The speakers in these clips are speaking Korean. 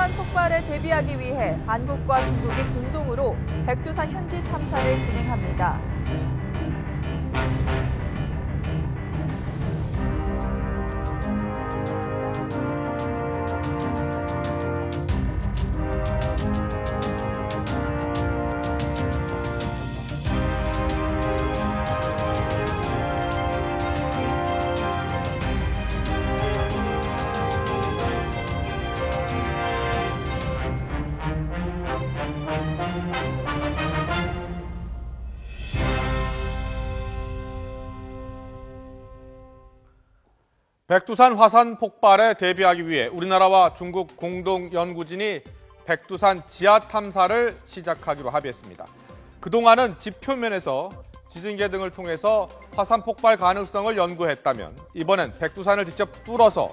화산 폭발에 대비하기 위해 한국과 중국이 공동으로 백두산 현지 탐사를 진행합니다. 백두산 화산 폭발에 대비하기 위해 우리나라와 중국 공동 연구진이 백두산 지하 탐사를 시작하기로 합의했습니다. 그동안은 지 표면에서 지진계 등을 통해서 화산 폭발 가능성을 연구했다면 이번엔 백두산을 직접 뚫어서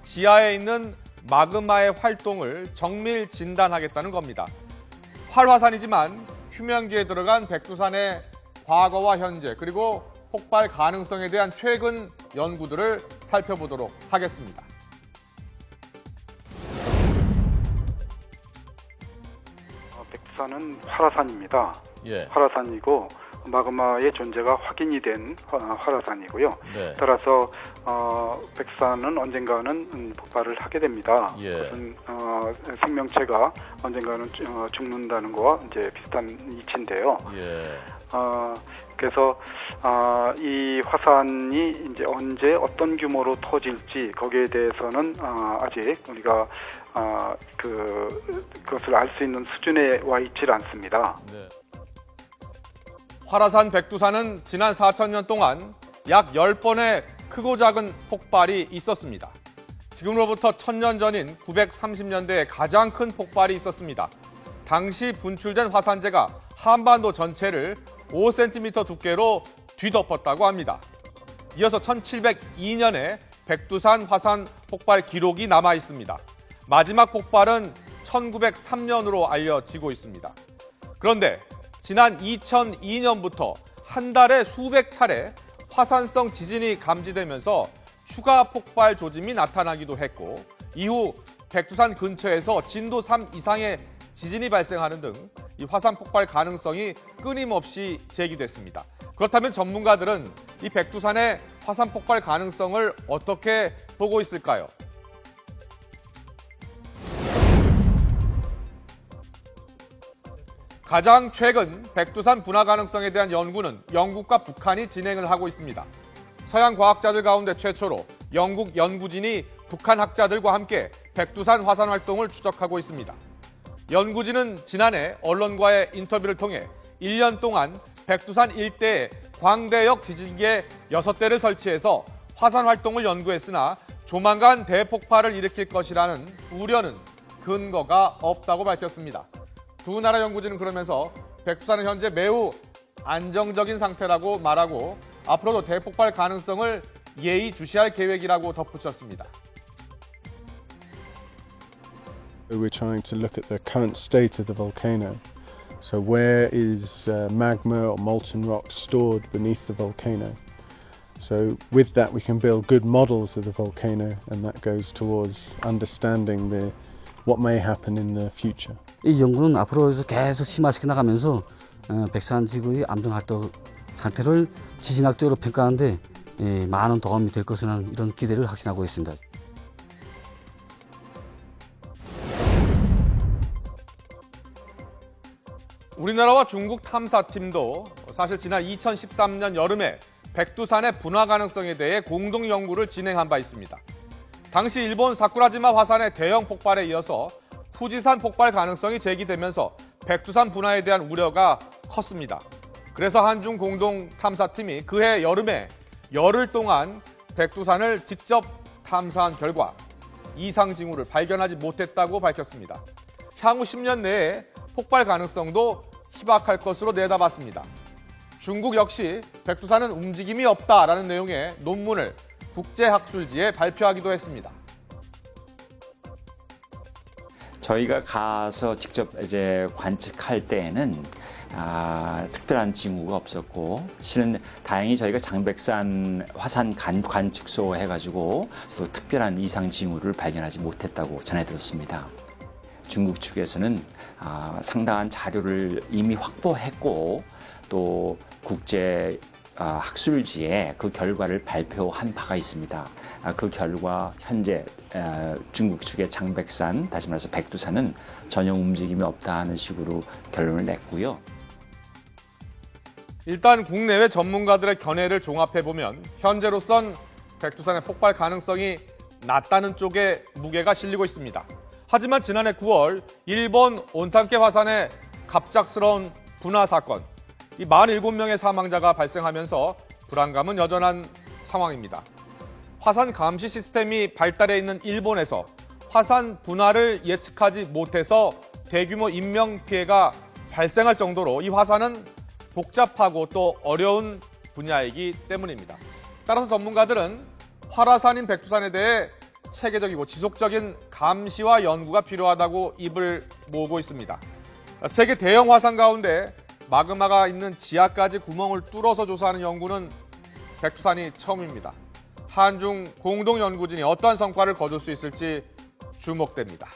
지하에 있는 마그마의 활동을 정밀 진단하겠다는 겁니다. 활화산이지만 휴면기에 들어간 백두산의 과거와 현재 그리고 폭발 가능성에 대한 최근 연구들을 살펴보도록 하겠습니다. 백두산은 활화산입니다. 예. 활화산이고 마그마의 존재가 확인이 된 활화산이고요. 네. 따라서 백두산은 언젠가는 폭발을 하게 됩니다. 예. 그것은 생명체가 언젠가는 죽는다는 거와 이제 비슷한 이치인데요. 예. 그래서 이 화산이 이제 언제 어떤 규모로 터질지 거기에 대해서는 아직 우리가 그것을 알 수 있는 수준에 와 있질 않습니다. 네. 활화산 백두산은 지난 4,000년 동안 약 10번의 크고 작은 폭발이 있었습니다. 지금으로부터 1,000년 전인 930년대에 가장 큰 폭발이 있었습니다. 당시 분출된 화산재가 한반도 전체를 5cm 두께로 뒤덮었다고 합니다. 이어서 1702년에 백두산 화산 폭발 기록이 남아 있습니다. 마지막 폭발은 1903년으로 알려지고 있습니다. 그런데 지난 2002년부터 한 달에 수백 차례 화산성 지진이 감지되면서 추가 폭발 조짐이 나타나기도 했고 이후 백두산 근처에서 진도 3 이상의 지진이 발생하는 등 이 화산 폭발 가능성이 끊임없이 제기됐습니다. 그렇다면 전문가들은 이 백두산의 화산 폭발 가능성을 어떻게 보고 있을까요? 가장 최근 백두산 분화 가능성에 대한 연구는 영국과 북한이 진행을 하고 있습니다. 서양 과학자들 가운데 최초로 영국 연구진이 북한 학자들과 함께 백두산 화산 활동을 추적하고 있습니다. 연구진은 지난해 언론과의 인터뷰를 통해 1년 동안 백두산 일대에 광대역 지진계 6대를 설치해서 화산 활동을 연구했으나 조만간 대폭발을 일으킬 것이라는 우려는 근거가 없다고 밝혔습니다. 두 나라 연구진은 그러면서 백두산은 현재 매우 안정적인 상태라고 말하고 앞으로도 대폭발 가능성을 예의주시할 계획이라고 덧붙였습니다. We're trying to look at the current state of the volcano. So where is magma or molten rock stored beneath the volcano? So with that we can build good models of the volcano and that goes towards understanding what may happen in the future. 이 연구는 앞으로 계속 심화시켜 나가면서 백두산 지구의 암전 활동 상태를 지진학적으로 평가하는데 많은 도움이 될 것이라는 이런 기대를 확신하고 있습니다. 우리나라와 중국 탐사팀도 사실 지난 2013년 여름에 백두산의 분화 가능성에 대해 공동 연구를 진행한 바 있습니다. 당시 일본 사쿠라지마 화산의 대형 폭발에 이어서 후지산 폭발 가능성이 제기되면서 백두산 분화에 대한 우려가 컸습니다. 그래서 한중 공동 탐사팀이 그해 여름에 열흘 동안 백두산을 직접 탐사한 결과 이상 징후를 발견하지 못했다고 밝혔습니다. 향후 10년 내에 폭발 가능성도 희박할 것으로 내다봤습니다. 중국 역시 백두산은 움직임이 없다라는 내용의 논문을 국제학술지에 발표하기도 했습니다. 저희가 가서 직접 이제 관측할 때에는 특별한 징후가 없었고, 실은 다행히 저희가 장백산 화산 관측소 해가지고 또 특별한 이상 징후를 발견하지 못했다고 전해들었습니다. 중국 측에서는 상당한 자료를 이미 확보했고 또 국제 학술지에 그 결과를 발표한 바가 있습니다. 그 결과 현재 중국 측의 장백산, 다시 말해서 백두산은 전혀 움직임이 없다는 식으로 결론을 냈고요. 일단 국내외 전문가들의 견해를 종합해보면 현재로선 백두산의 폭발 가능성이 낮다는 쪽에 무게가 실리고 있습니다. 하지만 지난해 9월 일본 온탄케 화산의 갑작스러운 분화 사건, 이 47명의 사망자가 발생하면서 불안감은 여전한 상황입니다. 화산 감시 시스템이 발달해 있는 일본에서 화산 분화를 예측하지 못해서 대규모 인명 피해가 발생할 정도로 이 화산은 복잡하고 또 어려운 분야이기 때문입니다. 따라서 전문가들은 활화산인 백두산에 대해 체계적이고 지속적인 감시와 연구가 필요하다고 입을 모으고 있습니다. 세계 대형 화산 가운데 마그마가 있는 지하까지 구멍을 뚫어서 조사하는 연구는 백두산이 처음입니다. 한중 공동연구진이 어떠한 성과를 거둘 수 있을지 주목됩니다.